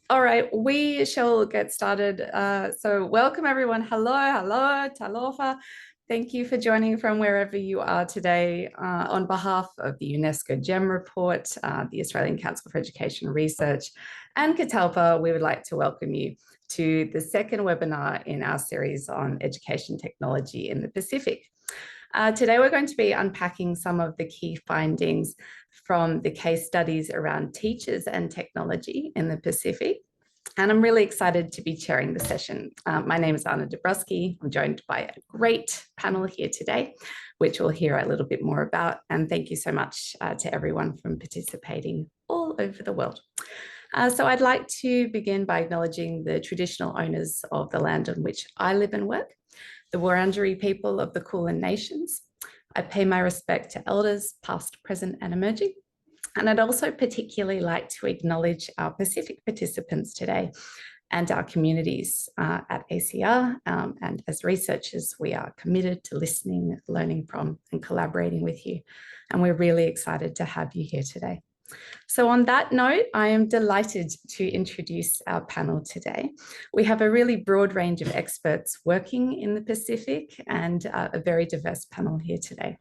All right, we shall get started. So welcome everyone. Hello, talofa. Thank you for joining from wherever you are today. On behalf of the UNESCO GEM report, the Australian Council for Education Research, and Catalpa, we would like to welcome you to the second webinar in our series on education technology in the Pacific. Today, we're going to be unpacking some of the key findings from the case studies around teachers and technology in the Pacific. And I'm really excited to be chairing the session. My name is Anna Dabrowski. I'm joined by a great panel here today, which we'll hear a little bit more about. And thank you so much to everyone from participating all over the world. So I'd like to begin by acknowledging the traditional owners of the land on which I live and work, the Wurundjeri people of the Kulin Nations. I pay my respect to elders, past, present, and emerging. And I'd also particularly like to acknowledge our Pacific participants today and our communities at ACR. And as researchers, we are committed to listening, learning from, and collaborating with you. And we're really excited to have you here today. So on that note, I am delighted to introduce our panel today. We have a really broad range of experts working in the Pacific and a very diverse panel here today.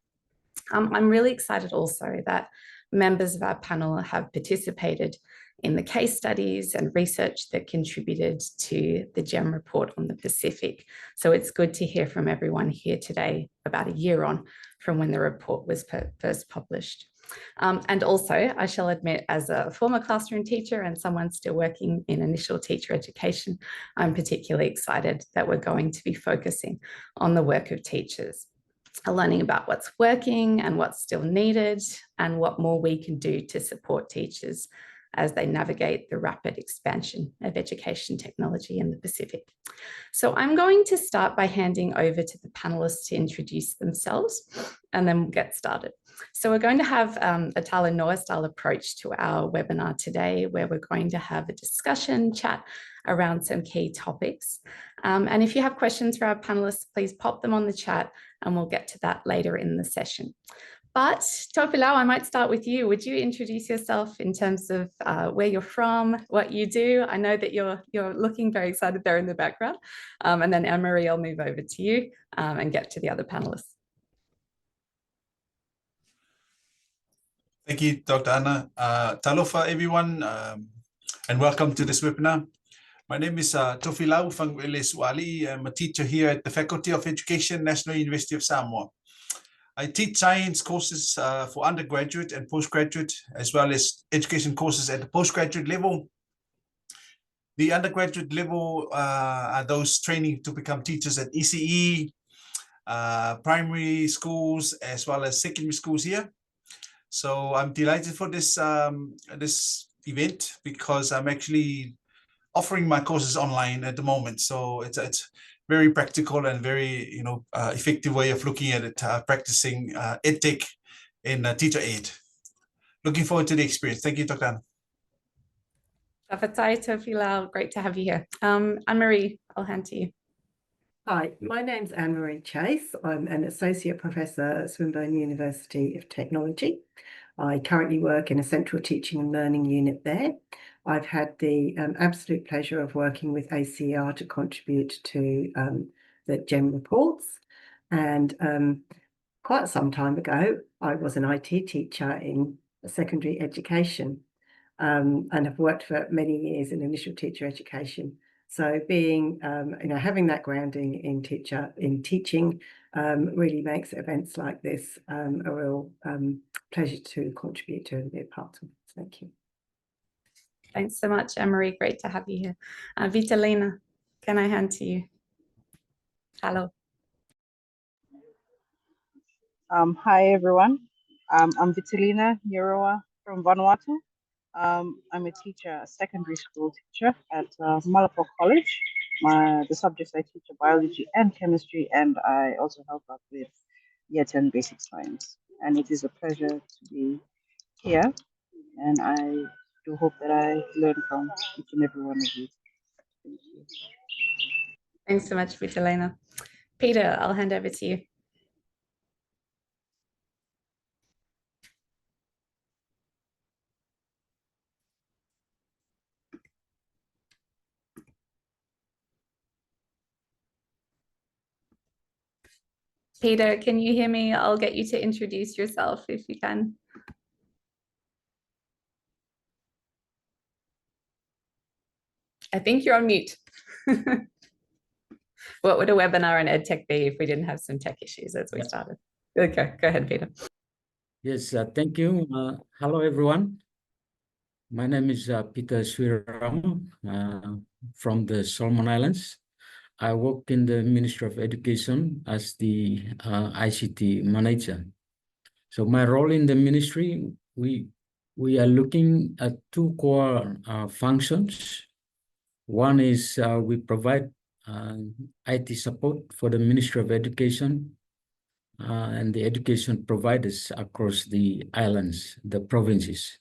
I'm really excited also that members of our panel have participated in the case studies and research that contributed to the GEM report on the Pacific. So it's good to hear from everyone here today about a year on from when the report was first published. And also, I shall admit, as a former classroom teacher and someone still working in initial teacher education, I'm particularly excited that we're going to be focusing on the work of teachers, learning about what's working and what's still needed and what more we can do to support teachers as they navigate the rapid expansion of education technology in the Pacific. So I'm going to start by handing over to the panelists to introduce themselves, and then we'll get started. So we're going to have a Talanoa style approach to our webinar today, where we're going to have a discussion chat around some key topics. And if you have questions for our panelists, please pop them on the chat and we'll get to that later in the session. But Topilau, I might start with you. Would you introduce yourself in terms of where you're from, what you do? I know that you're looking very excited there in the background. And then Anne-Marie, I'll move over to you and get to the other panelists. Thank you, Dr. Anna. Talofa, everyone, and welcome to this webinar. My name is Tofilau Fangwele-Suali. I'm a teacher here at the Faculty of Education, National University of Samoa. I teach science courses for undergraduate and postgraduate, as well as education courses at the postgraduate level. The undergraduate level are those training to become teachers at ECE, primary schools, as well as secondary schools here. So I'm delighted for this this event because I'm actually offering my courses online at the moment. So it's very practical and very effective way of looking at it, practicing EdTech in teacher aid. Looking forward to the experience. Thank you, Dr. Anna. Tafatai Tofilau, great to have you here. Anne-Marie, I'll hand to you. Hi, my name's Anne-Marie Chase. I'm an Associate Professor at Swinburne University of Technology. I currently work in a central teaching and learning unit there. I've had the absolute pleasure of working with ACR to contribute to the GEM reports. And quite some time ago, I was an IT teacher in secondary education and have worked for many years in initial teacher education. So being, having that grounding in teaching really makes events like this a real pleasure to contribute to and be a part of. Thank you. Thanks so much, Anne-Marie. Great to have you here. Vitalina, can I hand to you? Hello. Hi, everyone. I'm Vitalina Nyoroa from Vanuatu. I'm a teacher, a secondary school teacher at Malapok College. The subjects I teach are biology and chemistry, and I also help out with Year 10 basic science. And it is a pleasure to be here, and I do hope that I learn from each and every one of you. Thank you. Thanks so much, Vitalina. Peter, I'll hand over to you. Peter, can you hear me? I'll get you to introduce yourself if you can. I think you're on mute. What would a webinar on EdTech be if we didn't have some tech issues as we started? Okay, go ahead, Peter. Yes, thank you. Hello, everyone. My name is Peter Swiram from the Solomon Islands. I work in the Ministry of Education as the ICT manager. So my role in the ministry, we are looking at two core functions. One is we provide IT support for the Ministry of Education and the education providers across the islands, the provinces.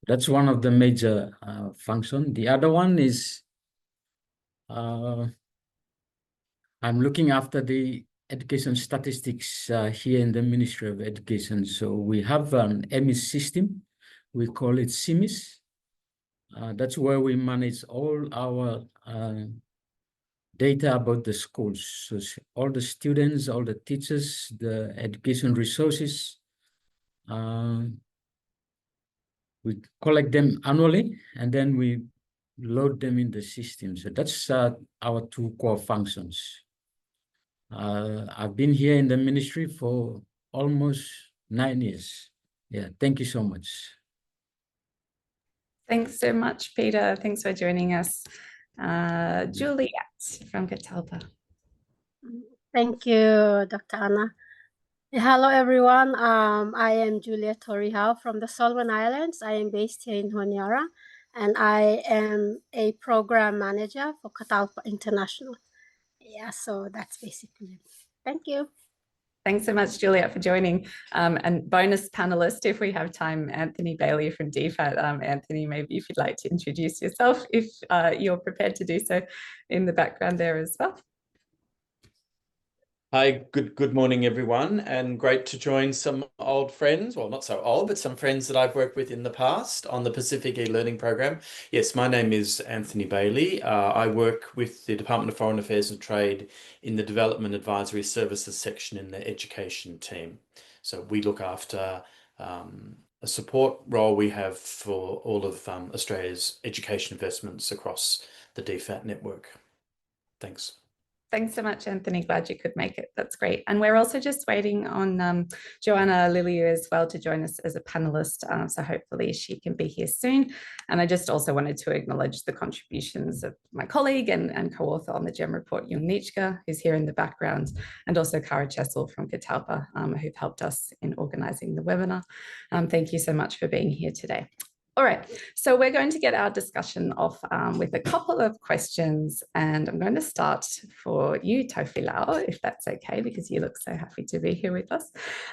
That's one of the major functions. The other one is I'm looking after the education statistics here in the Ministry of Education. So we have an EMIS system. We call it CIMIS. That's where we manage all our data about the schools. So all the students, all the teachers, the education resources. We collect them annually, and then we load them in the system. So that's our two core functions. I've been here in the ministry for almost 9 years. Yeah, thank you so much. Thanks so much, Peter. Thanks for joining us. Juliet from Catalpa. Thank you, Dr. Anna. Hello, everyone. I am Juliet Torihao from the Solomon Islands. I am based here in Honiara, and I am a program manager for Catalpa International. Yeah, so that's basically it. Thank you. Thanks so much, Juliet, for joining. And bonus panelist, if we have time, Anthony Bailey from DFAT. Anthony, maybe if you'd like to introduce yourself, if you're prepared to do so in the background there as well. Hi, good morning, everyone, and great to join some old friends. Well, not so old, but some friends that I've worked with in the past on the Pacific e-learning program. Yes, my name is Anthony Bailey. I work with the Department of Foreign Affairs and Trade in the Development Advisory Services section in the education team. So we look after a support role we have for all of Australia's education investments across the DFAT network. Thanks. Thanks so much, Anthony. Glad you could make it. That's great. And we're also just waiting on Joanna Liliu as well to join us as a panelist. So hopefully she can be here soon. And I just also wanted to acknowledge the contributions of my colleague and co-author on the GEM report, Yung Nichka, who's here in the background, and also Kara Chessel from Catalpa, who've helped us in organising the webinar. Thank you so much for being here today. All right, so we're going to get our discussion off with a couple of questions, and I'm going to start for you, Tofi Lau, if that's okay, because you look so happy to be here with us.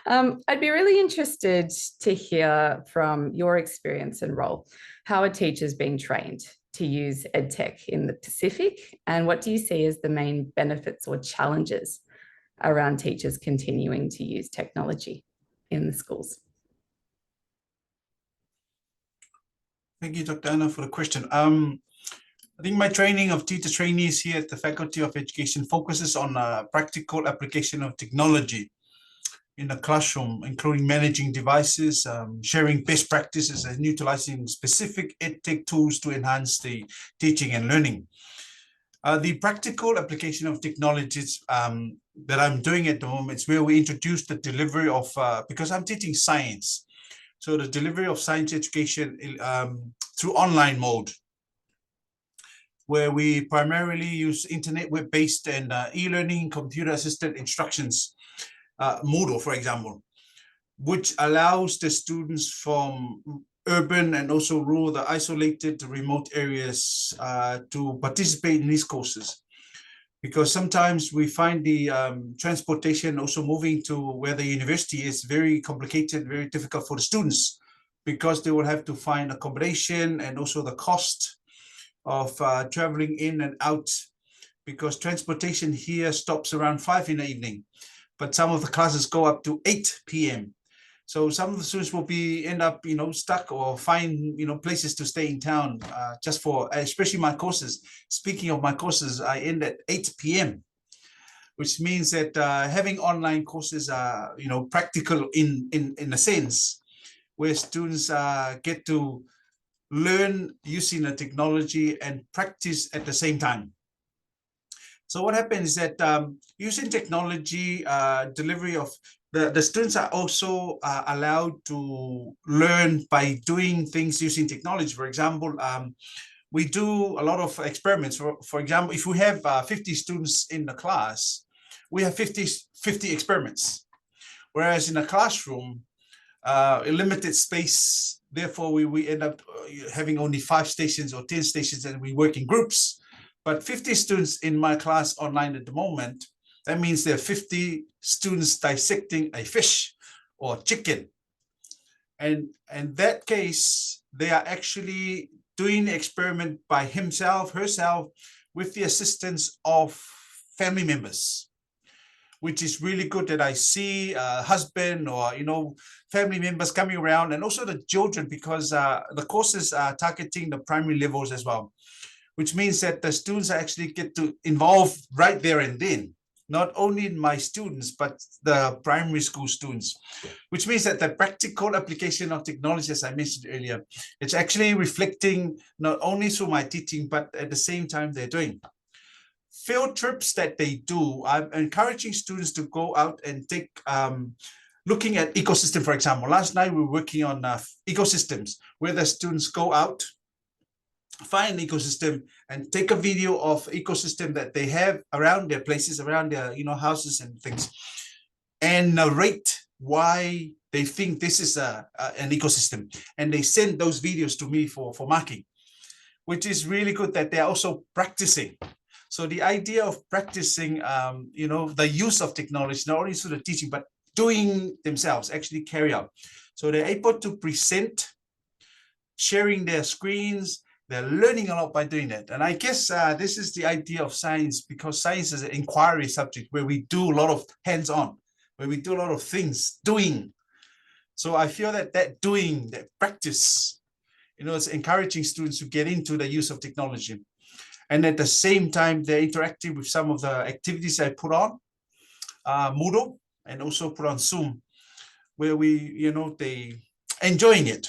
I'd be really interested to hear from your experience and role. How are teachers being trained to use EdTech in the Pacific, and what do you see as the main benefits or challenges around teachers continuing to use technology in the schools? Thank you, Dr. Anna, for the question. I think my training of teacher trainees here at the Faculty of Education focuses on practical application of technology in the classroom, including managing devices, sharing best practices, and utilizing specific EdTech tools to enhance the teaching and learning. The practical application of technologies that I'm doing at the moment is where we introduce the delivery of, because I'm teaching science, so the delivery of science education through online mode, where we primarily use internet web-based and e-learning computer-assisted instructions Moodle, for example, which allows the students from urban and also rural, the isolated remote areas to participate in these courses. Because sometimes we find the transportation also moving to where the university is very complicated, very difficult for the students, because they will have to find accommodation and also the cost of traveling in and out, because transportation here stops around 5 in the evening, but some of the classes go up to 8 p.m. So some of the students will end up, stuck or find, places to stay in town just for, especially my courses. Speaking of my courses, I end at 8 p.m. which means that having online courses are, practical in a sense, where students get to learn using the technology and practice at the same time. So what happens is that using technology, delivery of the students are also allowed to learn by doing things using technology. For example, we do a lot of experiments. For example, if we have 50 students in the class, we have 50 experiments. Whereas in a classroom, a limited space, therefore we end up having only 5 stations or 10 stations, and we work in groups. But 50 students in my class online at the moment, that means there are 50 students dissecting a fish or chicken. And in that case, they are actually doing the experiment by himself, herself, with the assistance of family members, which is really good that I see a husband or, family members coming around, and also the children, because the courses are targeting the primary levels as well, which means that the students actually get to involve right there and then, not only my students, but the primary school students, which means that the practical application of technology, as I mentioned earlier, it's actually reflecting not only through my teaching, but at the same time they're doing. Field trips that they do, I'm encouraging students to go out and take, looking at ecosystem, for example. Last night we were working on ecosystems, where the students go out, find an ecosystem, and take a video of ecosystem that they have around their places, around their houses and things, and narrate why they think this is an ecosystem, and they send those videos to me for marking, which is really good that they're also practicing. So the idea of practicing, the use of technology, not only through the teaching, but doing themselves, actually carry out. So they're able to present, sharing their screens. They're learning a lot by doing that. And I guess this is the idea of science, because science is an inquiry subject where we do a lot of hands-on, where we do a lot of things, doing. So I feel that doing, that practice, it's encouraging students to get into the use of technology. And at the same time, they're interacting with some of the activities I put on Moodle, and also put on Zoom, where they enjoying it.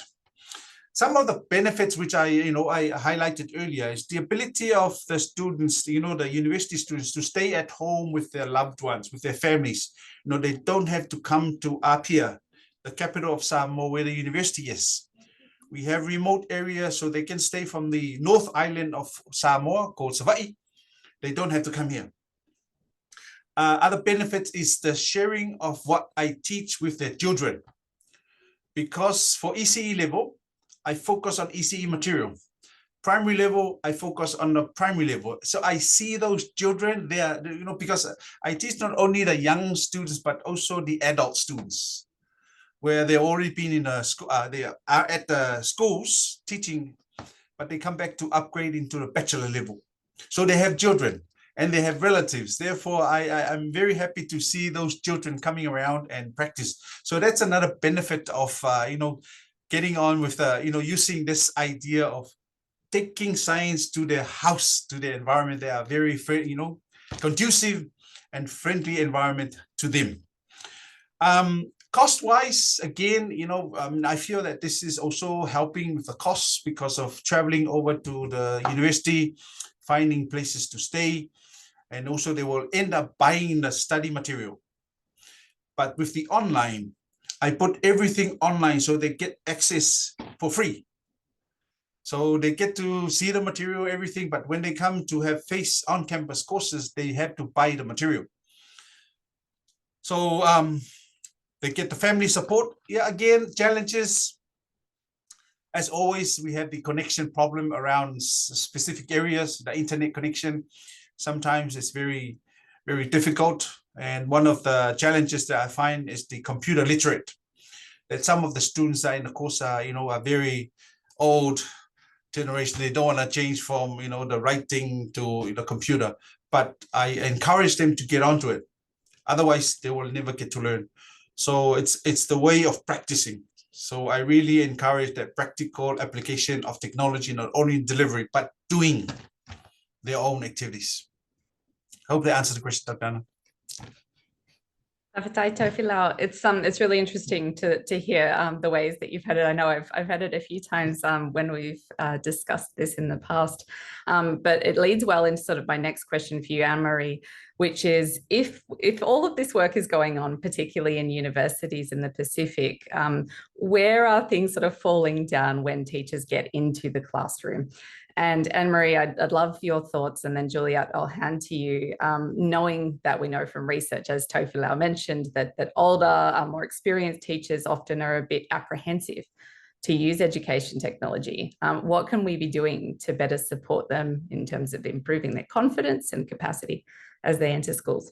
Some of the benefits which I highlighted earlier is the ability of the students, the university students, to stay at home with their loved ones, with their families. They don't have to come to Apia, the capital of Samoa, where the university is. We have remote areas, so they can stay from the North Island of Samoa, called Savai'i. They don't have to come here. Other benefits is the sharing of what I teach with their children. Because for ECE level, I focus on ECE material. Primary level, I focus on the primary level. So I see those children there, because I teach not only the young students, but also the adult students, where they've already been in a school, they are at the schools teaching, but they come back to upgrade into the bachelor level. So they have children and they have relatives. Therefore, I'm very happy to see those children coming around and practice. So that's another benefit of, getting on with, using this idea of taking science to their house, to their environment. They are very, conducive and friendly environment to them. Cost-wise, again, I feel that this is also helping with the costs because of traveling over to the university, finding places to stay, and also they will end up buying the study material. But with the online, I put everything online so they get access for free. So they get to see the material, everything, but when they come to have face on-campus courses, they have to buy the material. So they get the family support. Yeah, again, challenges. As always, we have the connection problem around specific areas, the internet connection. Sometimes it's very, very difficult. And one of the challenges that I find is the computer literate. That some of the students that are in the course are, are very old generation. They don't want to change from, the writing to the computer. But I encourage them to get onto it. Otherwise, they will never get to learn. So it's the way of practicing. So I really encourage that practical application of technology, not only in delivery, but doing their own activities. I hope that answers the question, Dr. Anna. It's really interesting to hear the ways that you've had it. I know I've had it a few times when we've discussed this in the past, but it leads well into sort of my next question for you, Anne-Marie, which is if all of this work is going on, particularly in universities in the Pacific, where are things sort of falling down when teachers get into the classroom? And Anne-Marie, I'd love your thoughts, and then Juliet, I'll hand to you. Knowing that we know from research, as Tofilau mentioned, that older, more experienced teachers often are a bit apprehensive to use education technology. What can we be doing to better support them in terms of improving their confidence and capacity as they enter schools?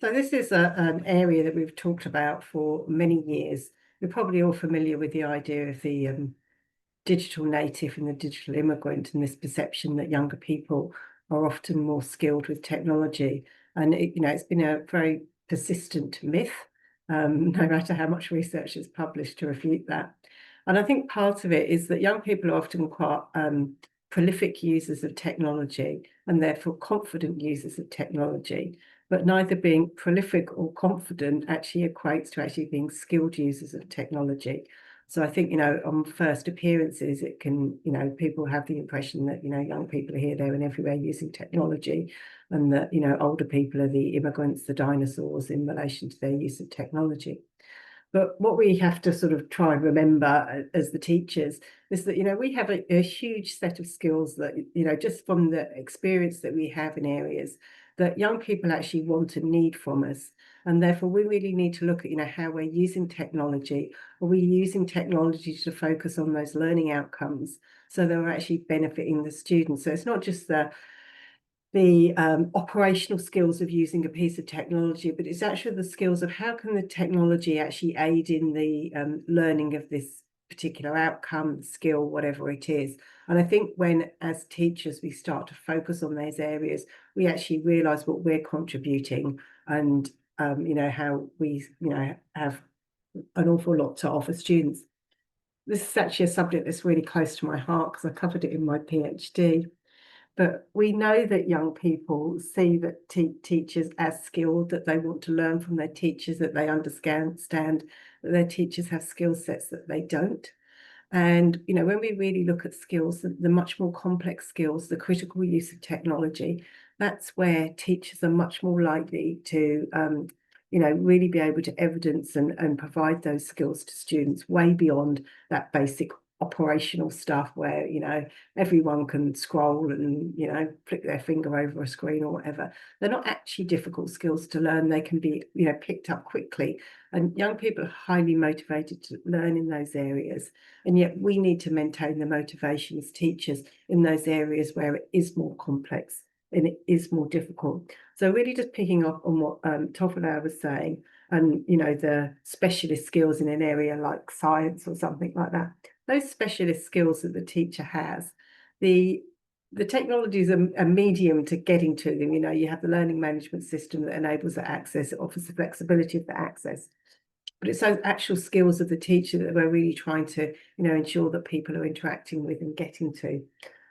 So this is an area that we've talked about for many years. You're probably all familiar with the idea of the digital native and the digital immigrant, and this perception that younger people are often more skilled with technology. And it's been a very persistent myth, no matter how much research is published to refute that. And I think part of it is that young people are often quite prolific users of technology and therefore confident users of technology, but neither being prolific or confident actually equates to actually being skilled users of technology. So I think, on first appearances, it can, people have the impression that, young people are here, there and everywhere using technology, and that, older people are the immigrants, the dinosaurs in relation to their use of technology. But what we have to sort of try and remember as the teachers is that, we have a huge set of skills that, just from the experience that we have in areas that young people actually want and need from us. And therefore, we really need to look at, how we're using technology. Are we using technology to focus on those learning outcomes so that we're actually benefiting the students? So it's not just the operational skills of using a piece of technology, but it's actually the skills of how can the technology actually aid in the learning of this particular outcome, skill, whatever it is. And I think when, as teachers, we start to focus on those areas, we actually realise what we're contributing and, how we, have an awful lot to offer students. This is actually a subject that's really close to my heart because I covered it in my PhD. But we know that young people see that teachers as skilled, that they want to learn from their teachers, that they understand that their teachers have skill sets that they don't. And, when we really look at skills, the much more complex skills, the critical use of technology, that's where teachers are much more likely to, really be able to evidence and provide those skills to students way beyond that basic operational stuff where, everyone can scroll and, flick their finger over a screen or whatever. They're not actually difficult skills to learn. They can be, picked up quickly. And young people are highly motivated to learn in those areas. And yet we need to maintain the motivation as teachers in those areas where it is more complex and it is more difficult. So really just picking up on what Tofilau was saying, and, the specialist skills in an area like science or something like that. Those specialist skills that the teacher has, the technology is a medium to getting to them. You have the learning management system that enables the access, it offers the flexibility of the access. But it's those actual skills of the teacher that we're really trying to, ensure that people are interacting with and getting to.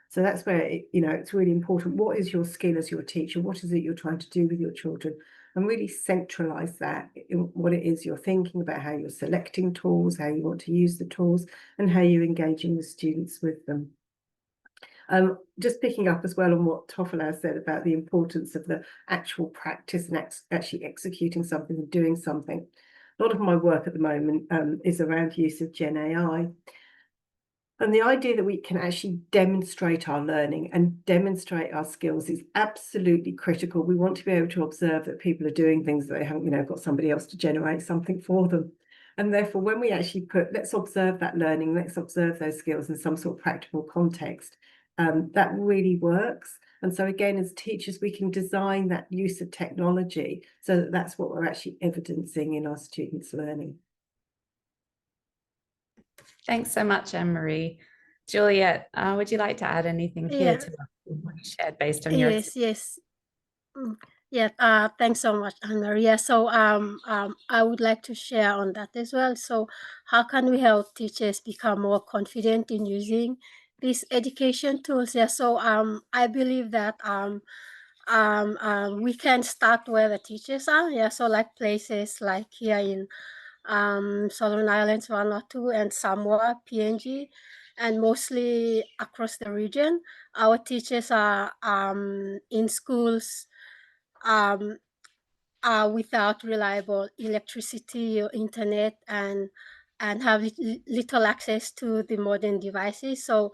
So that's where, it's really important. What is your skill as your teacher? What is it you're trying to do with your children? And really centralize that in what it is you're thinking about, how you're selecting tools, how you want to use the tools, and how you're engaging the students with them. Just picking up as well on what Tofilau said about the importance of the actual practice and actually executing something and doing something. A lot of my work at the moment is around use of Gen AI. And the idea that we can actually demonstrate our learning and demonstrate our skills is absolutely critical. We want to be able to observe that people are doing things that they haven't, got somebody else to generate something for them. And therefore, when we actually let's observe that learning, let's observe those skills in some sort of practical context, that really works. And so again, as teachers, we can design that use of technology so that that's what we're actually evidencing in our students' learning. Thanks so much, Anne-Marie. Juliet, would you like to add anything here to what you shared based on your experience? Yes. Thanks so much, Anne-Marie. Yeah, so I would like to share on that as well. So how can we help teachers become more confident in using these education tools? Yeah, so I believe that we can start where the teachers are. Yeah, so like places like here in Solomon Islands, Vanuatu, and Samoa, PNG, and mostly across the region. Our teachers are in schools without reliable electricity or internet, and have little access to the modern devices. So,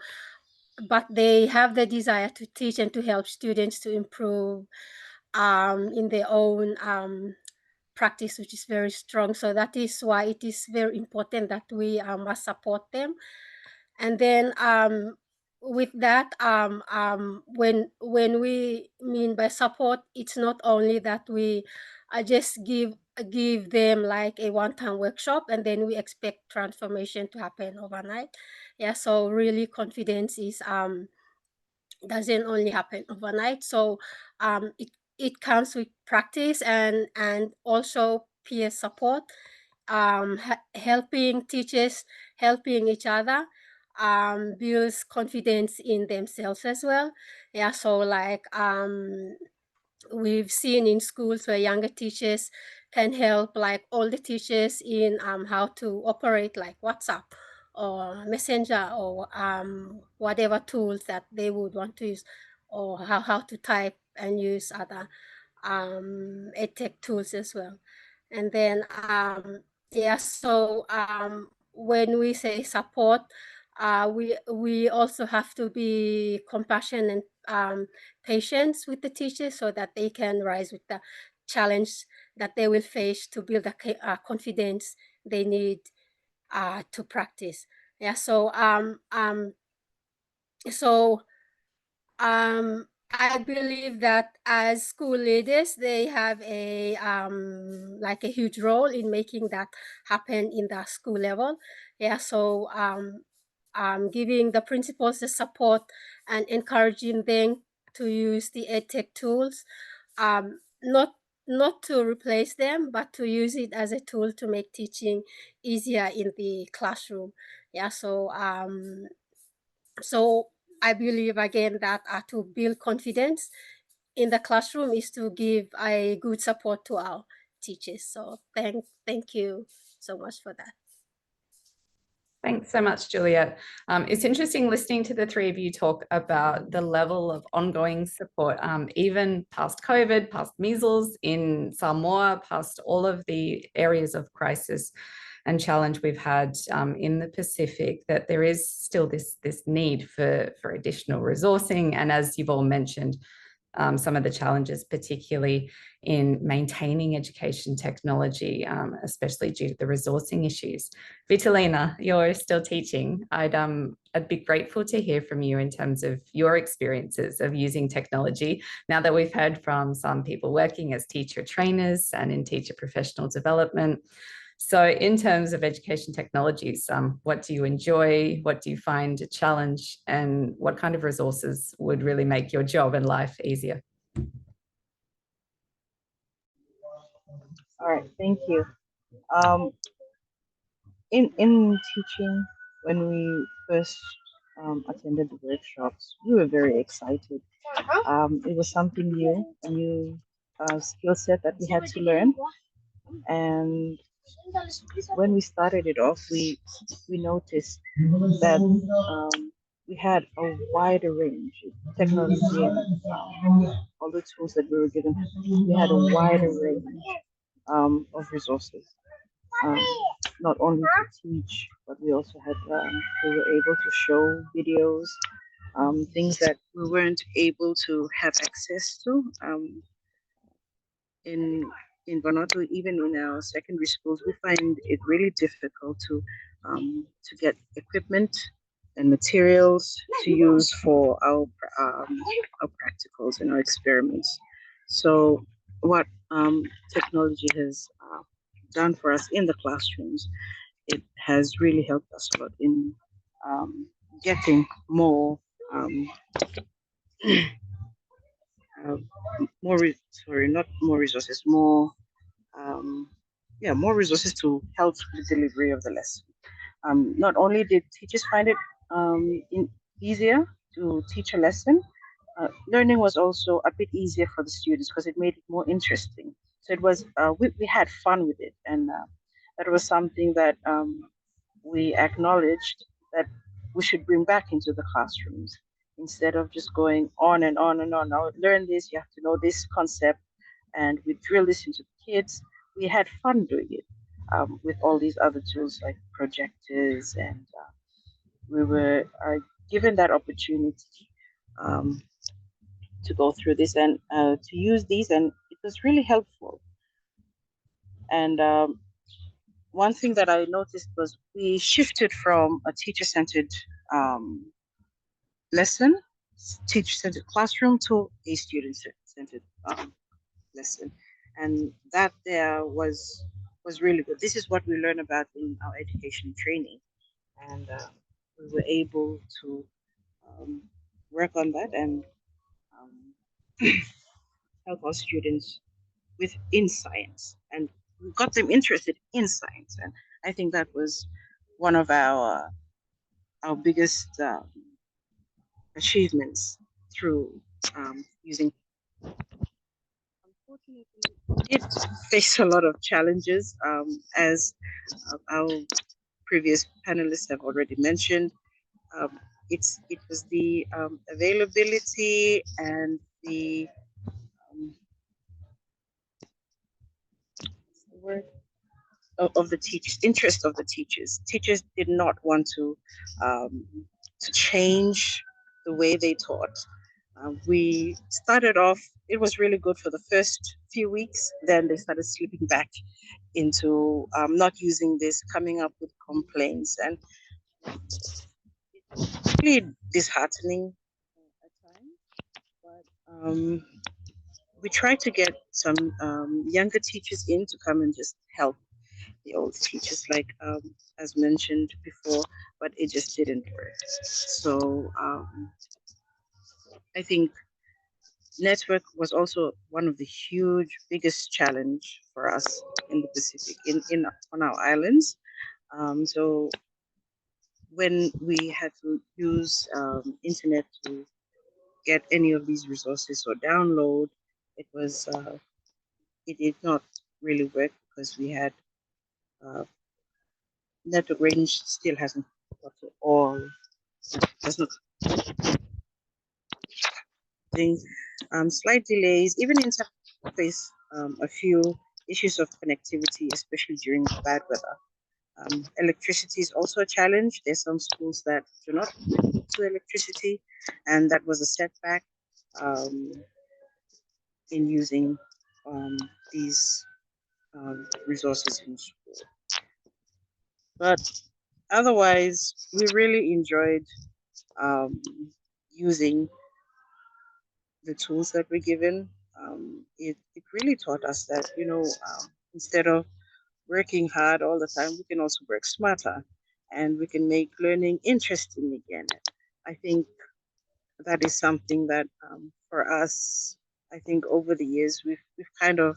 but they have the desire to teach and to help students to improve in their own practice, which is very strong. So that is why it is very important that we must support them. And then with that, when we mean by support, it's not only that we just give them like a one-time workshop and then we expect transformation to happen overnight. Yeah, so really confidence is doesn't only happen overnight. So it comes with practice and also peer support, helping teachers, helping each other, builds confidence in themselves as well. Yeah, so like we've seen in schools where younger teachers can help like older teachers in how to operate like WhatsApp or Messenger or whatever tools that they would want to use, or how to type and use other edtech tools as well. And then yeah, so when we say support, we also have to be compassionate and patient with the teachers so that they can rise with the challenge that they will face to build the confidence they need to practice. Yeah, so I believe that as school leaders, they have a like a huge role in making that happen in the school level. Yeah, so giving the principals the support and encouraging them to use the edtech tools, not to replace them, but to use it as a tool to make teaching easier in the classroom. Yeah, so so I believe again that to build confidence in the classroom is to give a good support to our teachers. So thank you so much for that. Thanks so much, Juliet. It's interesting listening to the three of you talk about the level of ongoing support, even past COVID, past measles in Samoa, past all of the areas of crisis and challenge we've had in the Pacific, that there is still this need for additional resourcing. And as you've all mentioned, some of the challenges, particularly in maintaining education technology, especially due to the resourcing issues. Vitalina, you're still teaching. I'd be grateful to hear from you in terms of your experiences of using technology, now that we've heard from some people working as teacher trainers and in teacher professional development. So in terms of education technologies, what do you enjoy? What do you find a challenge? And what kind of resources would really make your job and life easier? All right, thank you. In teaching, when we first attended the workshops, we were very excited. It was something new, a new skill set that we had to learn. And when we started it off, we noticed that we had a wider range of technology and all the tools that we were given. We had a wider range of resources, not only to teach, but we also had we were able to show videos, things that we weren't able to have access to in Vanuatu. Even in our secondary schools, we find it really difficult to get equipment and materials to use for our practicals and our experiments. So what technology has done for us in the classrooms, it has really helped us a lot in getting more more resources, more resources to help the delivery of the lesson. Not only did teachers find it easier to teach a lesson, learning was also a bit easier for the students because it made it more interesting. So it was we had fun with it, and that was something that we acknowledged that we should bring back into the classrooms instead of just going on and on and on. Now learn this, you have to know this concept, and we drill this into the kids. We had fun doing it with all these other tools like projectors, and we were given that opportunity to go through this and to use these, and it was really helpful. And one thing that I noticed was we shifted from a teacher-centered lesson, teacher-centered classroom, to a student-centered lesson, and that there was really good. This is what we learn about in our education training, and we were able to work on that and help our students within science, and we got them interested in science, and I think that was one of our biggest achievements through using. Unfortunately, it faced a lot of challenges, as our previous panelists have already mentioned. It was the availability and the word of the teachers, interest of the teachers. Teachers did not want to change the way they taught. We started off, it was really good for the first few weeks. Then they started slipping back into not using this, coming up with complaints, and it's really disheartening at times. But we tried to get some younger teachers in to come and just help the old teachers, like as mentioned before, but it just didn't work. So I think network was also one of the biggest challenge for us in the Pacific, on our islands. So when we had to use internet to get any of these resources or download, it did not really work because we had network range still hasn't got to all. Does not. Slight delays, even interface a few issues of connectivity, especially during bad weather. Electricity is also a challenge. There's some schools that do not connect to electricity, and that was a setback in using these resources in school. But otherwise, we really enjoyed using the tools that we're given. It really taught us that, instead of working hard all the time, we can also work smarter, and we can make learning interesting again. I think that is something that for us, I think over the years we've kind of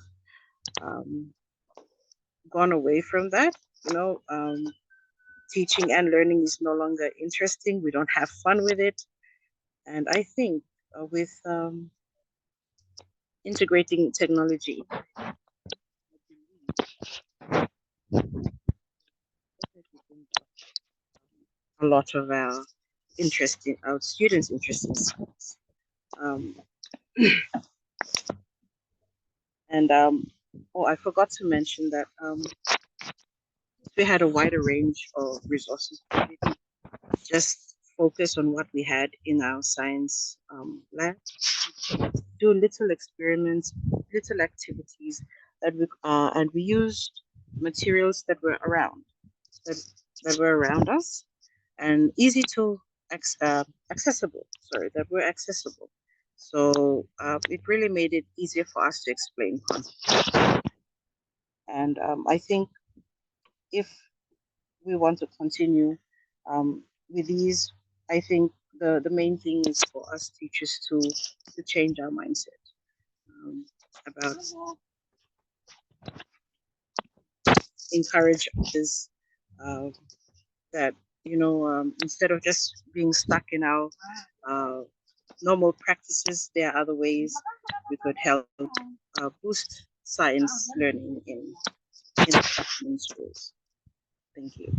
gone away from that. Teaching and learning is no longer interesting. We don't have fun with it, and I think with integrating technology, a lot of our students' interest in science. And I forgot to mention that we had a wider range of resources. We didn't just focus on what we had in our science lab. Do little experiments, little activities and we used materials that were around us, and easy to accessible. That were accessible. So it really made it easier for us to explain concepts. And I think if we want to continue with these, I think the main thing is for us teachers to change our mindset about encourage others that instead of just being stuck in our normal practices, there are other ways we could help boost science learning in schools. Thank you.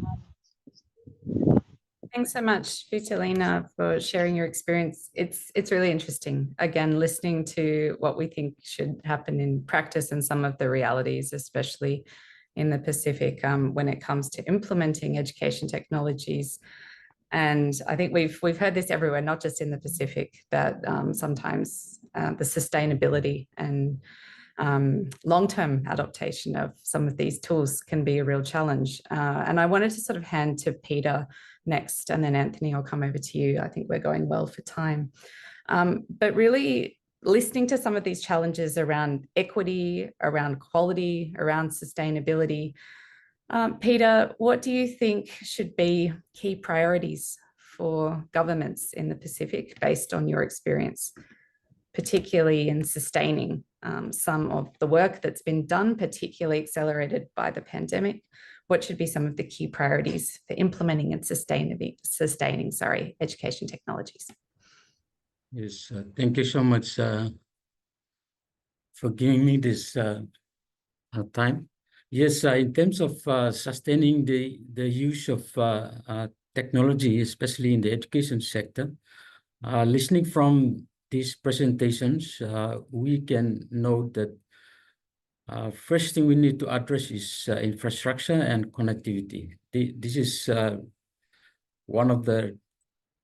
Thanks so much, Vitalina, for sharing your experience. It's really interesting. Again, listening to what we think should happen in practice and some of the realities, especially in the Pacific, when it comes to implementing education technologies. And I think we've heard this everywhere, not just in the Pacific, that sometimes the sustainability and long-term adaptation of some of these tools can be a real challenge. And I wanted to sort of hand to Peter next, and then Anthony, I'll come over to you. I think we're going well for time. But really listening to some of these challenges around equity, around quality, around sustainability. Peter, what do you think should be key priorities for governments in the Pacific based on your experience, particularly in sustaining some of the work that's been done, particularly accelerated by the pandemic? What should be some of the key priorities for implementing and sustaining education technologies? Yes, thank you so much for giving me this time. Yes, in terms of sustaining the use of technology, especially in the education sector, listening from these presentations, we can note that first thing we need to address is infrastructure and connectivity. This is one of the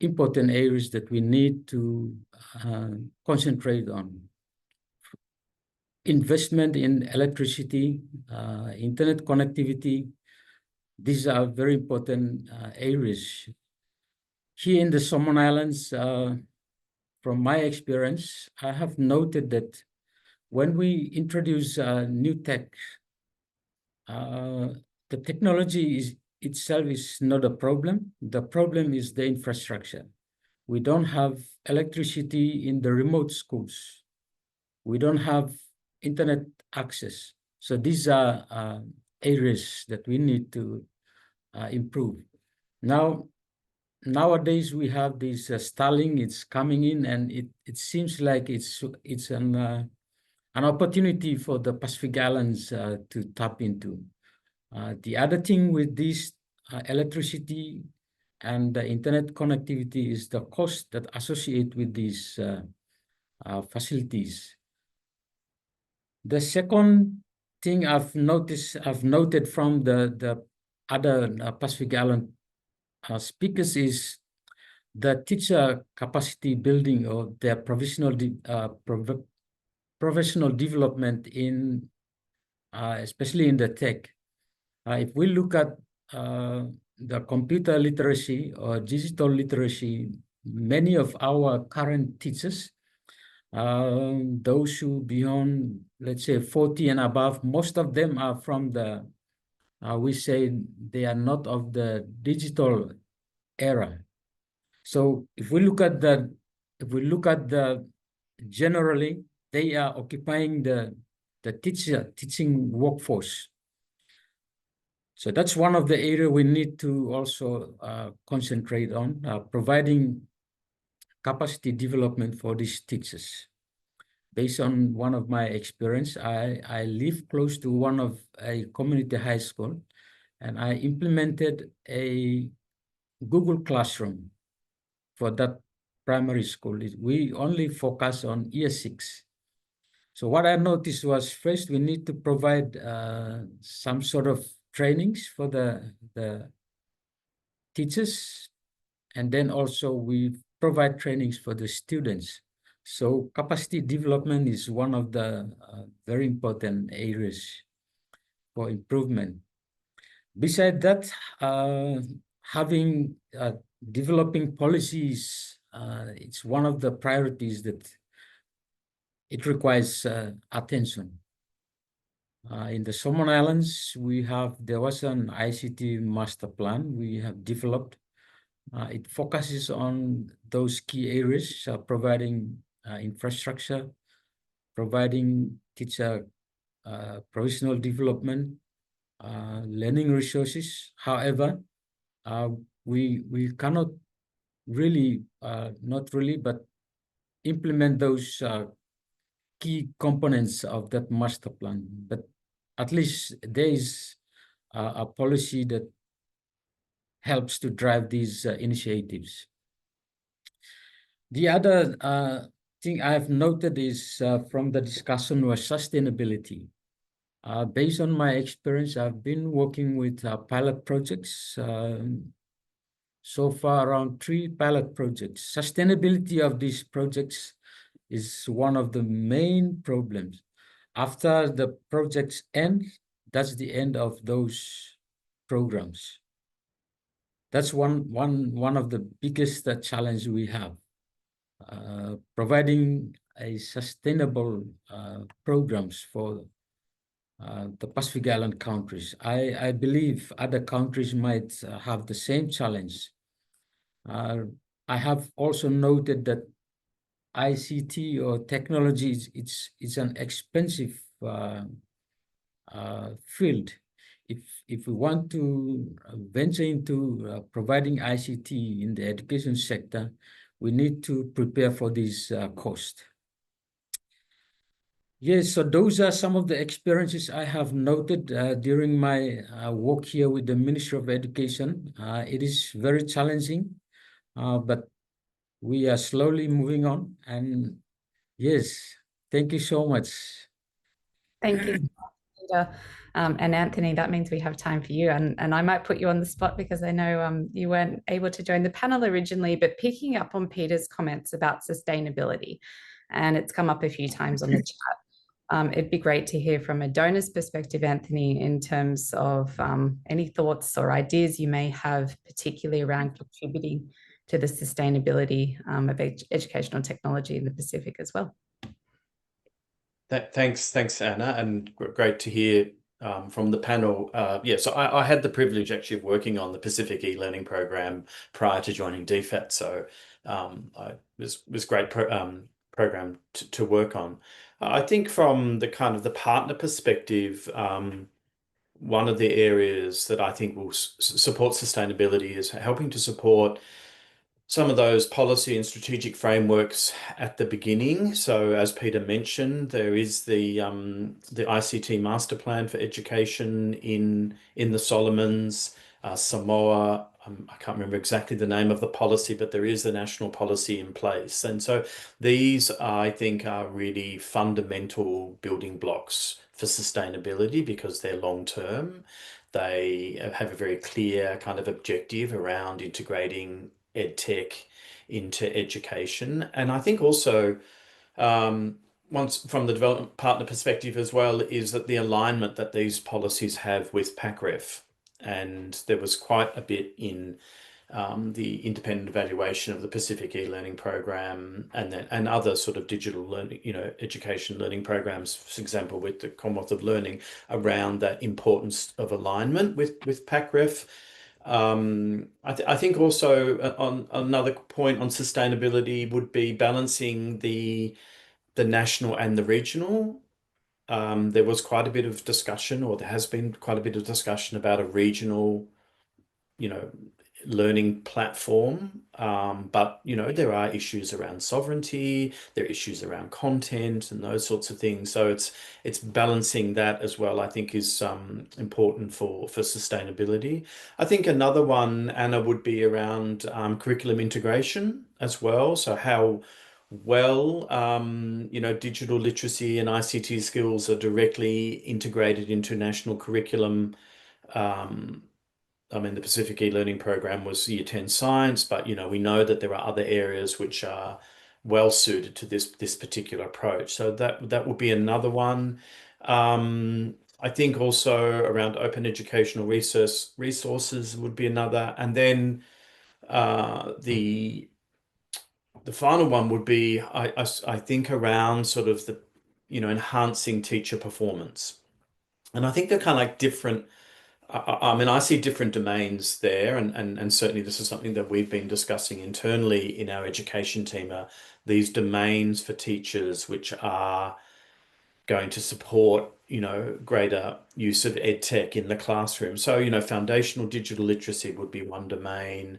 important areas that we need to concentrate on. Investment in electricity, internet connectivity, these are very important areas. Here in the Solomon Islands, from my experience, I have noted that when we introduce new tech, the technology itself is not a problem. The problem is the infrastructure. We don't have electricity in the remote schools. We don't have internet access. So these are areas that we need to improve. Nowadays we have this Starlink, it's coming in, and it seems like it's an opportunity for the Pacific Islands to tap into. The other thing with this electricity and the internet connectivity is the cost that associate with these facilities. The second thing I've noted from the other Pacific Island speakers is the teacher capacity building or their professional development in, especially in the tech. If we look at the computer literacy or digital literacy, many of our current teachers, those who beyond, let's say 40 and above, most of them are from the, we say they are not of the digital era. So if we look at the generally, they are occupying the teaching workforce. So that's one of the areas we need to also concentrate on, providing capacity development for these teachers. Based on one of my experience, I live close to one of a community high school, and I implemented a Google Classroom for that primary school. We only focus on year 6. So what I noticed was, first we need to provide some sort of trainings for the teachers, and then also we provide trainings for the students. So capacity development is one of the very important areas for improvement. Besides that, developing policies, it's one of the priorities that it requires attention. In the Solomon Islands, there was an ICT master plan we have developed. It focuses on those key areas, providing infrastructure, providing teacher professional development, learning resources. However, we cannot really, not really, but implement those key components of that master plan. But at least there is a policy that helps to drive these initiatives. The other thing I have noted is from the discussion was sustainability. Based on my experience, I've been working with pilot projects, so far around 3 pilot projects. Sustainability of these projects is one of the main problems. After the projects end, that's the end of those programs. That's one of the biggest challenge we have. Providing a sustainable programs for the Pacific Island countries. I believe other countries might have the same challenge. I have also noted that ICT or technology it's an expensive field. If we want to venture into providing ICT in the education sector, we need to prepare for this cost. Yes, so those are some of the experiences I have noted during my work here with the Ministry of Education. It is very challenging, but we are slowly moving on. And yes, thank you so much. Thank you, Peter. And Anthony, that means we have time for you. And I might put you on the spot because I know you weren't able to join the panel originally, but picking up on Peter's comments about sustainability, and it's come up a few times on the chat. It'd be great to hear from a donor's perspective, Anthony, in terms of any thoughts or ideas you may have, particularly around contributing to the sustainability of educational technology in the Pacific as well. Thanks, Anna, and great to hear from the panel. Yeah, so I had the privilege actually of working on the Pacific e-learning program prior to joining DFAT, so it was great program to work on. I think from the kind of the partner perspective, one of the areas that I think will support sustainability is helping to support some of those policy and strategic frameworks at the beginning. So as Peter mentioned, there is the ICT Master Plan for Education in the Solomons, Samoa. I can't remember exactly the name of the policy, but there is the national policy in place. And so these, I think, are really fundamental building blocks for sustainability because they're long-term. They have a very clear kind of objective around integrating EdTech into education. And I think also, once from the development partner perspective as well, is that the alignment that these policies have with PACREF. And there was quite a bit in the independent evaluation of the Pacific e-learning program and other sort of digital learning, education learning programs, for example, with the Commonwealth of Learning, around that importance of alignment with PACREF. I think also on another point on sustainability would be balancing the national and the regional. There was quite a bit of discussion, or there has been quite a bit of discussion about a regional, learning platform. But, there are issues around sovereignty, there are issues around content and those sorts of things. So it's balancing that as well, I think, is important for sustainability. I think another one, Anna, would be around curriculum integration as well. So how well, digital literacy and ICT skills are directly integrated into national curriculum. The Pacific e-learning program was Year 10 Science, but we know that there are other areas which are well suited to this particular approach. So that would be another one. I think also around open educational resources would be another, and then the final one would be, I think, around sort of the, enhancing teacher performance. And I think they're kind of like different. I see different domains there, and certainly this is something that we've been discussing internally in our education team, these domains for teachers which are going to support, greater use of ed tech in the classroom. So, foundational digital literacy would be one domain.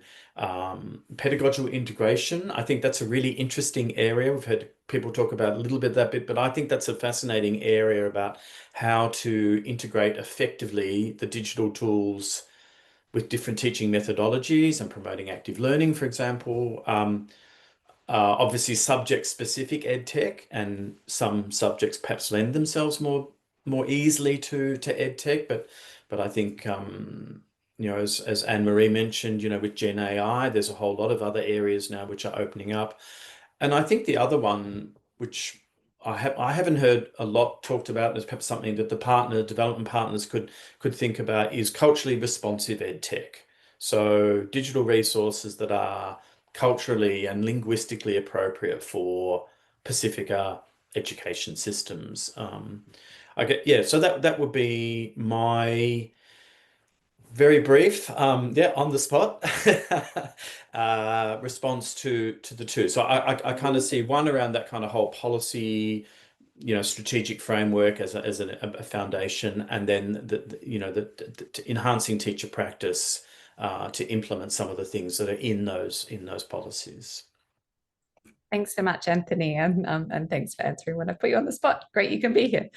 Pedagogical integration, I think that's a really interesting area. We've heard people talk about a little bit that bit, but I think that's a fascinating area about how to integrate effectively the digital tools with different teaching methodologies and promoting active learning, for example. Obviously subject-specific ed tech, and some subjects perhaps lend themselves more easily to ed tech, but I think as Anne-Marie mentioned, with Gen AI, there's a whole lot of other areas now which are opening up. And I think the other one, which I haven't heard a lot talked about, is perhaps something that the development partners could think about, is culturally responsive ed tech. So digital resources that are culturally and linguistically appropriate for Pacifica education systems. So that would be my very brief, on the spot response to the two. So I kind of see one around that kind of whole policy, strategic framework as a foundation, and then the enhancing teacher practice to implement some of the things that are in those policies. Thanks so much, Anthony, and thanks for answering when I put you on the spot. Great, you can be here.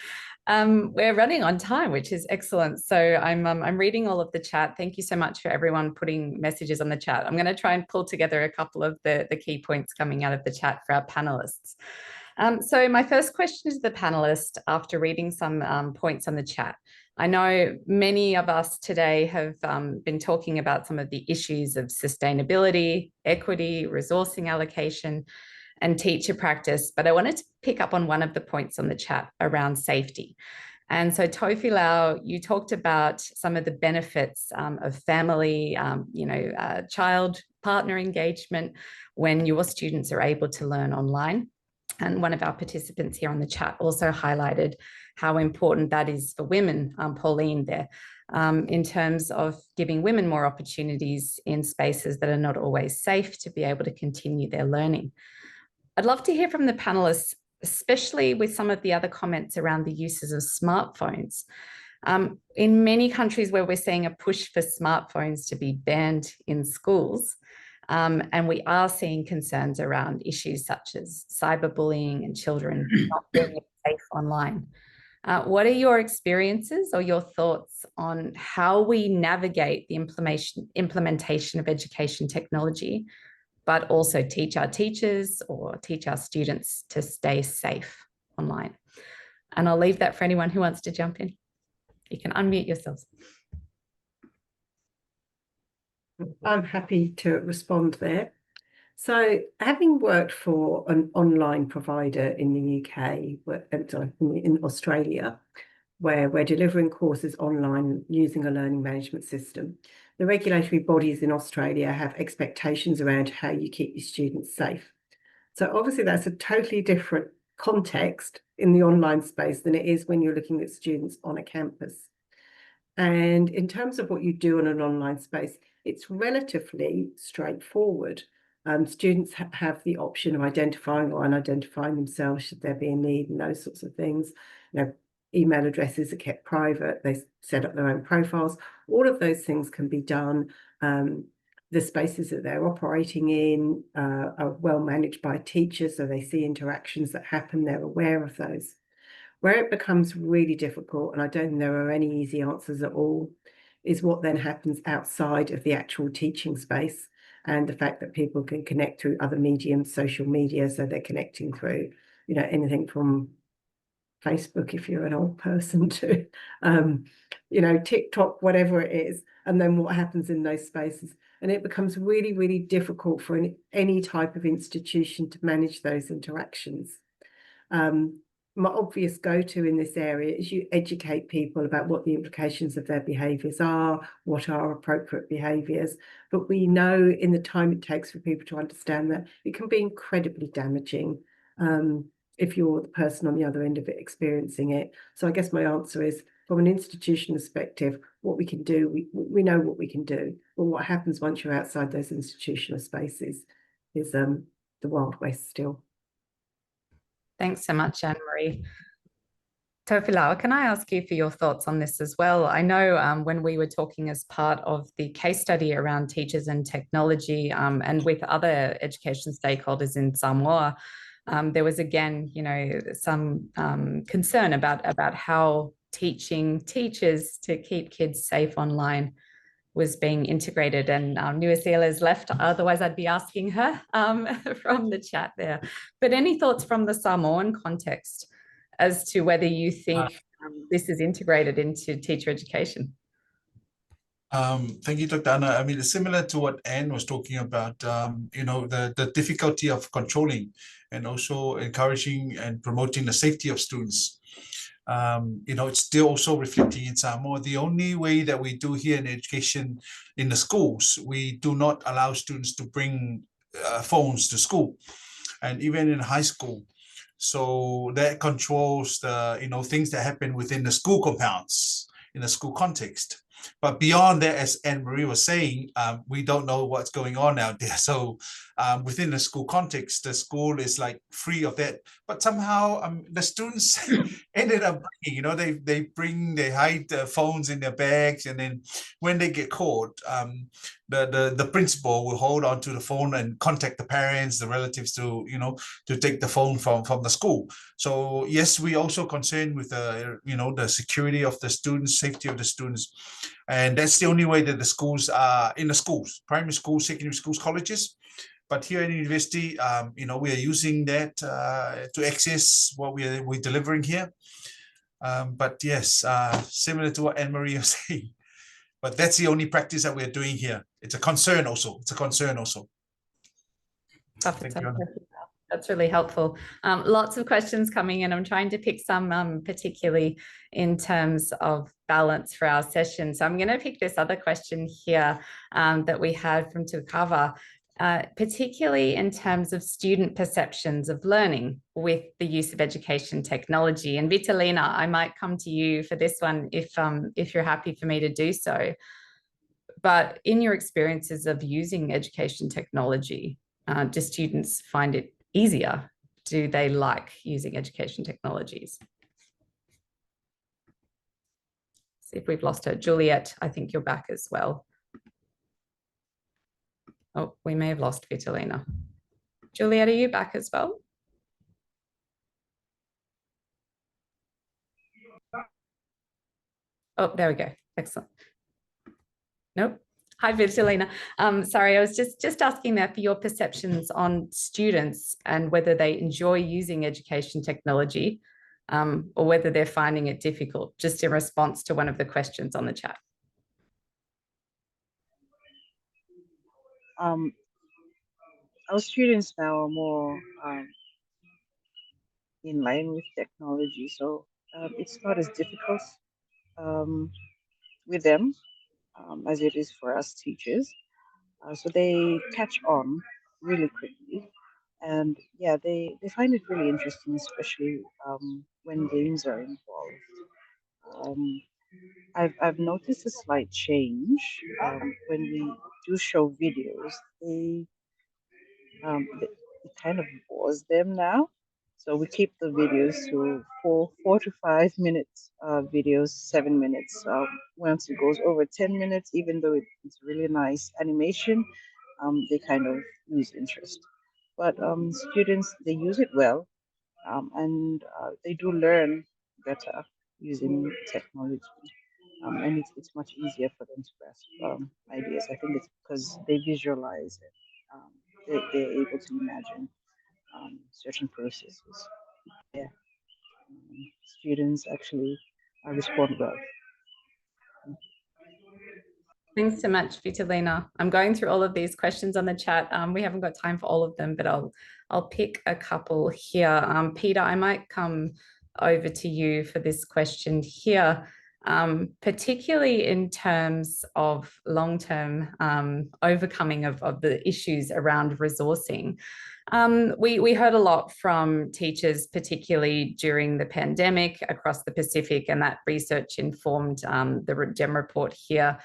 We're running on time, which is excellent. So I'm reading all of the chat. Thank you so much for everyone putting messages on the chat. I'm going to try and pull together a couple of the key points coming out of the chat for our panelists. So my first question is the panelist, after reading some points on the chat. I know many of us today have been talking about some of the issues of sustainability, equity, resourcing allocation, and teacher practice, but I wanted to pick up on one of the points on the chat around safety. And so Tofi Lau, you talked about some of the benefits of family, child partner engagement when your students are able to learn online. And one of our participants here on the chat also highlighted how important that is for women, Pauline there, in terms of giving women more opportunities in spaces that are not always safe to be able to continue their learning. I'd love to hear from the panelists, especially with some of the other comments around the uses of smartphones. In many countries where we're seeing a push for smartphones to be banned in schools, and we are seeing concerns around issues such as cyberbullying and children not being safe online. What are your experiences or your thoughts on how we navigate the implementation of education technology, but also teach our teachers or teach our students to stay safe online? And I'll leave that for anyone who wants to jump in. You can unmute yourselves. I'm happy to respond there. So having worked for an online provider in the UK, in Australia, where we're delivering courses online using a learning management system, the regulatory bodies in Australia have expectations around how you keep your students safe. So obviously that's a totally different context in the online space than it is when you're looking at students on a campus. And in terms of what you do in an online space, it's relatively straightforward. Students have the option of identifying or unidentifying themselves should there be a need, and those sorts of things. Email addresses are kept private. They set up their own profiles. All of those things can be done. The spaces that they're operating in are well managed by teachers, so they see interactions that happen. They're aware of those. Where it becomes really difficult, and I don't think there are any easy answers at all, is what then happens outside of the actual teaching space, and the fact that people can connect through other mediums, social media, so they're connecting through, anything from Facebook, if you're an old person, to, TikTok, whatever it is, and then what happens in those spaces. And it becomes really, really difficult for any type of institution to manage those interactions. My obvious go-to in this area is you educate people about what the implications of their behaviours are, what are appropriate behaviours. But we know in the time it takes for people to understand that it can be incredibly damaging if you're the person on the other end of it experiencing it. So I guess my answer is, from an institutional perspective, what we can do, we know what we can do. But what happens once you're outside those institutional spaces is the Wild West still. Thanks so much, Anne-Marie. Tofilau, can I ask you for your thoughts on this as well? I know when we were talking as part of the case study around teachers and technology and with other education stakeholders in Samoa, there was again, some concern about how teaching teachers to keep kids safe online was being integrated, and Nuasila has left, otherwise I'd be asking her from the chat there. But any thoughts from the Samoan context as to whether you think this is integrated into teacher education? Thank you, Dr. Anna. I mean, it's similar to what Anne was talking about, the difficulty of controlling and also encouraging and promoting the safety of students. It's still also reflecting in Samoa. The only way that we do here in education in the schools, we do not allow students to bring phones to school, and even in high school. So that controls the things that happen within the school compounds in the school context. But beyond that, as Anne-Marie was saying, we don't know what's going on out there. So within the school context, the school is like free of that. But somehow the students ended up bringing, they hide the phones in their bags, and then when they get caught, the principal will hold on to the phone and contact the parents, the relatives to take the phone from the school. So yes, we also concerned with the security of the students, safety of the students. And that's the only way that the schools are in the schools, primary schools, secondary schools, colleges. But here at university, we are using that to access what we're delivering here. But yes, similar to what Anne-Marie was saying. But that's the only practice that we're doing here. It's a concern also. Thank you. That's really helpful. Lots of questions coming in. I'm trying to pick some particularly in terms of balance for our session. So I'm going to pick this other question here that we had from Tukava, particularly in terms of student perceptions of learning with the use of education technology. And Vitalina, I might come to you for this one if you're happy for me to do so. But in your experiences of using education technology, do students find it easier? Do they like using education technologies? See if we've lost her. Juliet, I think you're back as well. Oh, we may have lost Vitalina. Juliet, are you back as well? Oh, there we go. Excellent. Nope. Hi, Vitalina. Sorry, I was just asking there for your perceptions on students and whether they enjoy using education technology or whether they're finding it difficult, just in response to one of the questions on the chat. Our students now are more in line with technology, so it's not as difficult with them as it is for us teachers. So they catch on really quickly, and yeah, they find it really interesting, especially when games are involved. I've noticed a slight change when we do show videos. It kind of bores them now. So we keep the videos to 4 to 5 minutes videos, 7 minutes. Once it goes over 10 minutes, even though it's really nice animation, they kind of lose interest. But students, they use it well, and they do learn better using technology. And it's much easier for them to grasp ideas. I think it's because they visualize it. They're able to imagine certain processes. Yeah, students actually respond well. Thanks so much, Vitalina. I'm going through all of these questions on the chat. We haven't got time for all of them, but I'll pick a couple here. Peter, I might come over to you for this question here, particularly in terms of long-term overcoming of the issues around resourcing. We heard a lot from teachers, particularly during the pandemic across the Pacific, and that research informed the GEM report here.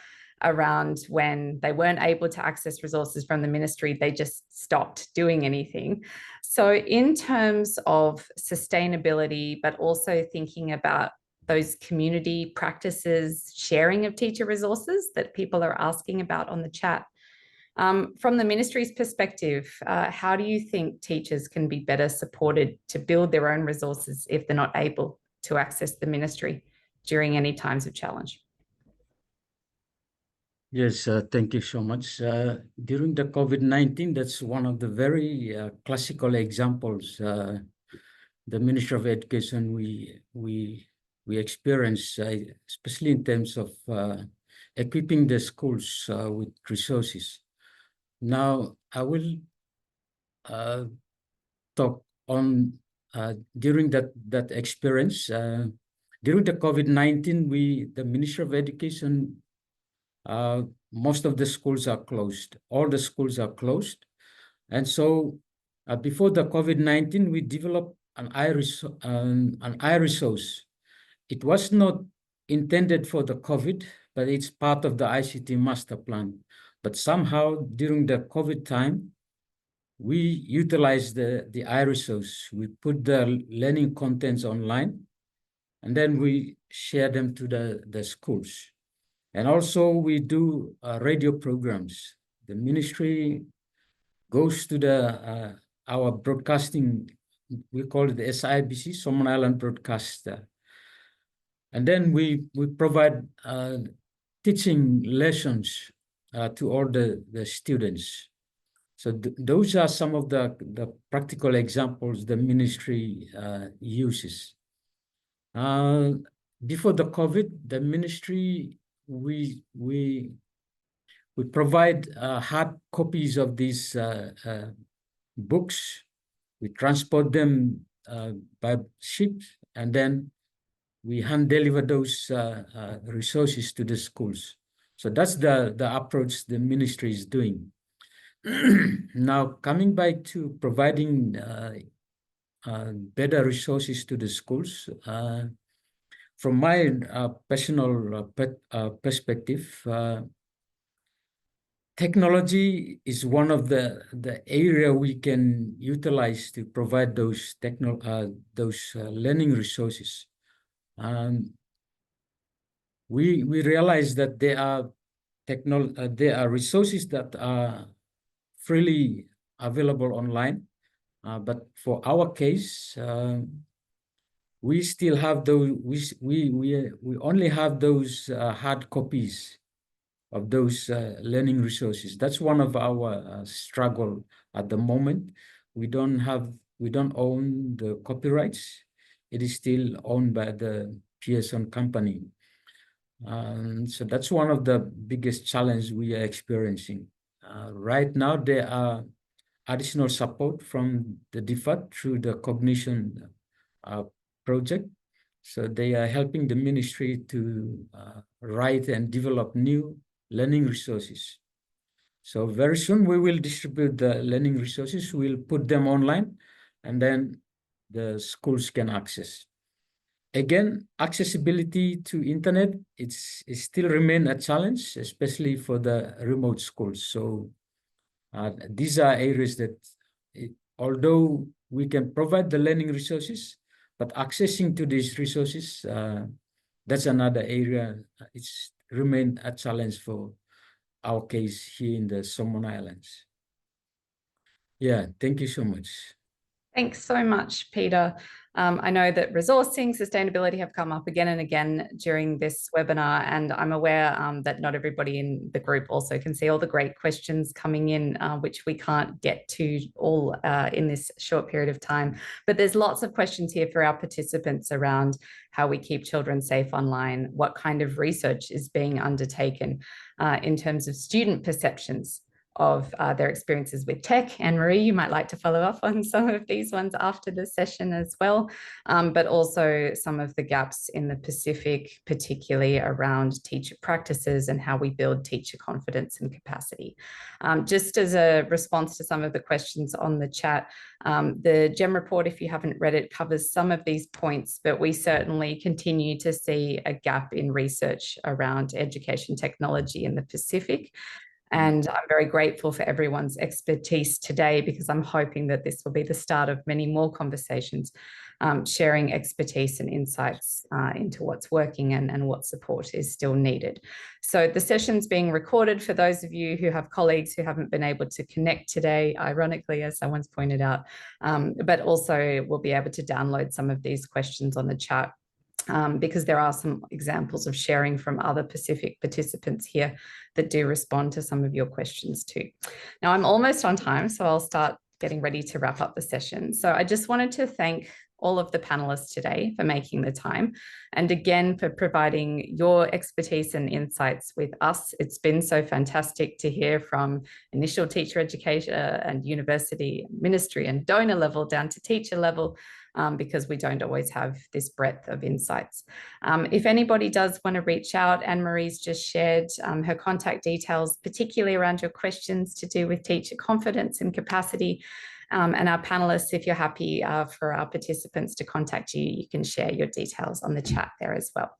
around when they weren't able to access resources from the ministry, they just stopped doing anything. So in terms of sustainability, but also thinking about those community practices, sharing of teacher resources that people are asking about on the chat. From the ministry's perspective, how do you think teachers can be better supported to build their own resources if they're not able to access the ministry during any times of challenge? Yes, thank you so much. During the COVID-19, that's one of the very classical examples. The Ministry of Education, we experience, especially in terms of equipping the schools with resources. Now, I will talk on during that experience. During the COVID-19, the Ministry of Education, most of the schools are closed. All the schools are closed. And so before the COVID-19, we developed an iResource. It was not intended for the COVID, but it's part of the ICT master plan. But somehow during the COVID time, we utilized the iResource. We put the learning contents online, and then we share them to the schools. And also we do radio programs. The ministry goes to our broadcasting, we call it the SIBC, Solomon Island Broadcaster. And then we provide teaching lessons to all the students. So those are some of the practical examples the ministry uses. Before the COVID, the ministry, we provide hard copies of these books. We transport them by ship, and then we hand deliver those resources to the schools. So that's the approach the ministry is doing. Now, coming back to providing better resources to the schools, from my personal perspective, technology is one of the area we can utilize to provide those learning resources. We realize that there are resources that are freely available online, but for our case, we still have those. We only have those hard copies of those learning resources. That's one of our struggle at the moment. We don't own the copyrights. It is still owned by the Pearson company. So that's one of the biggest challenges we are experiencing. Right now, there are additional support from the DFAT through the Cognition project. So they are helping the ministry to write and develop new learning resources. So very soon we will distribute the learning resources. We'll put them online, and then the schools can access. Again, accessibility to internet, it still remain a challenge, especially for the remote schools. So these are areas that, although we can provide the learning resources, but accessing to these resources, that's another area. It's remained a challenge for our case here in the Solomon Islands. Yeah, thank you so much. Thanks so much, Peter. I know that resourcing, sustainability have come up again and again during this webinar, and I'm aware that not everybody in the group also can see all the great questions coming in, which we can't get to all in this short period of time. But there's lots of questions here for our participants around how we keep children safe online, what kind of research is being undertaken in terms of student perceptions of their experiences with tech. Anne-Marie, you might like to follow up on some of these ones after the session as well, but also some of the gaps in the Pacific, particularly around teacher practices and how we build teacher confidence and capacity. Just as a response to some of the questions on the chat, the GEM report, if you haven't read it, covers some of these points, but we certainly continue to see a gap in research around education technology in the Pacific. And I'm very grateful for everyone's expertise today, because I'm hoping that this will be the start of many more conversations, sharing expertise and insights into what's working and what support is still needed. So the session's being recorded for those of you who have colleagues who haven't been able to connect today, ironically, as someone's pointed out, but also we'll be able to download some of these questions on the chat. Because there are some examples of sharing from other Pacific participants here that do respond to some of your questions too. Now I'm almost on time, so I'll start getting ready to wrap up the session. So I just wanted to thank all of the panelists today for making the time, and again for providing your expertise and insights with us. It's been so fantastic to hear from initial teacher education and university, ministry and donor level down to teacher level, because we don't always have this breadth of insights. If anybody does want to reach out, Anne-Marie's just shared her contact details, particularly around your questions to do with teacher confidence and capacity. And our panelists, if you're happy for our participants to contact you, you can share your details on the chat there as well.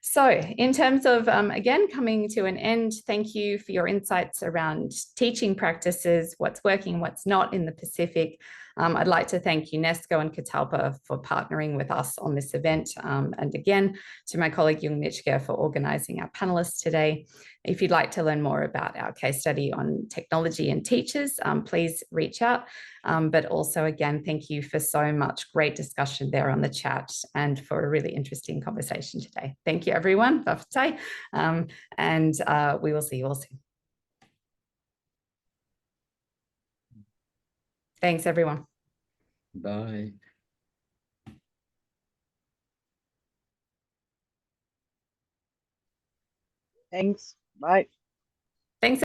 So in terms of, again, coming to an end, thank you for your insights around teaching practices, what's working, what's not in the Pacific. I'd like to thank UNESCO and Catalpa for partnering with us on this event. And again, to my colleague Jung Nitschke for organizing our panelists today. If you'd like to learn more about our case study on technology and teachers, please reach out. But also, again, thank you for so much great discussion there on the chat and for a really interesting conversation today. Thank you, everyone. And we will see you all soon. Thanks, everyone. Bye. Thanks. Bye.